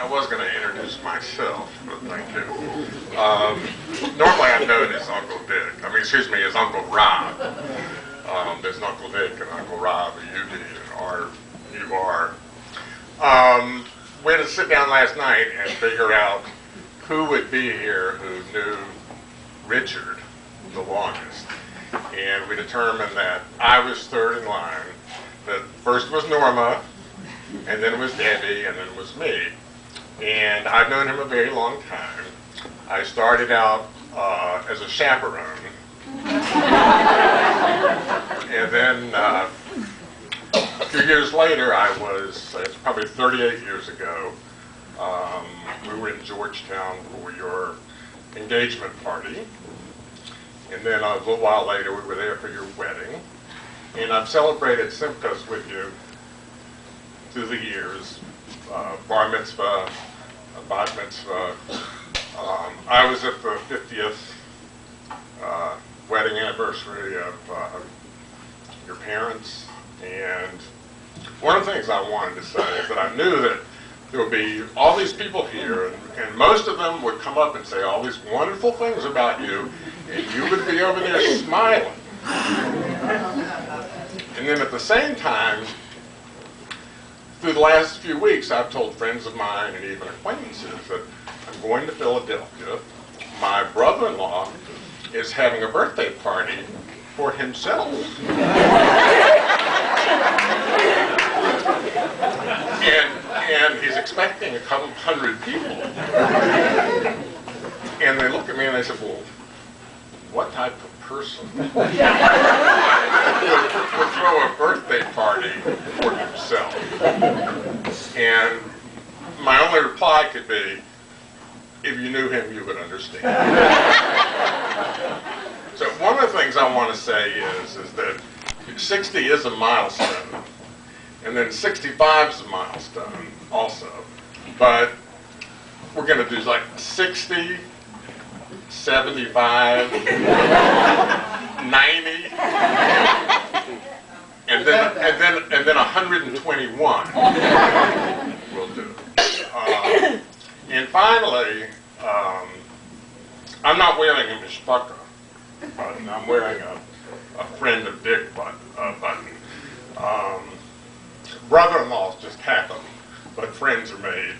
I was going to introduce myself, but thank you. Normally I'm known as Uncle Dick. I mean, excuse me, as Uncle Rob. There's Uncle Dick and Uncle Rob, UD and RUR. We had to sit down last night and figure out who would be here who knew Richard the longest. And we determined that I was third in line, that first was Norma, and then it was Debbie, and then it was me. And I've known him a very long time. I started out as a chaperone. And then a few years later, it's probably 38 years ago, we were in Georgetown for your engagement party. And then a little while later, we were there for your wedding. And I've celebrated Simchas with you through the years, bar mitzvah, bat mitzvah. I was at the 50th wedding anniversary of your parents. And one of the things I wanted to say is that I knew that there would be all these people here, and most of them would come up and say all these wonderful things about you, and you would be over there smiling. And then at the same time, through the last few weeks, I've told friends of mine and even acquaintances that I'm going to Philadelphia. My brother-in-law is having a birthday party for himself. And he's expecting a couple hundred people. And they look at me and they said, well, what type of person would throw a birthday party for himself? And my only reply could be, if you knew him, you would understand. So one of the things I want to say is that 60 is a milestone, and then 65 is a milestone also. But we're going to do like 60, 75, 90, and then 121 we'll do. And finally, I'm not wearing a mishpaka button. I'm wearing a friend of Dick button. Brother-in-laws just happen, but friends are made.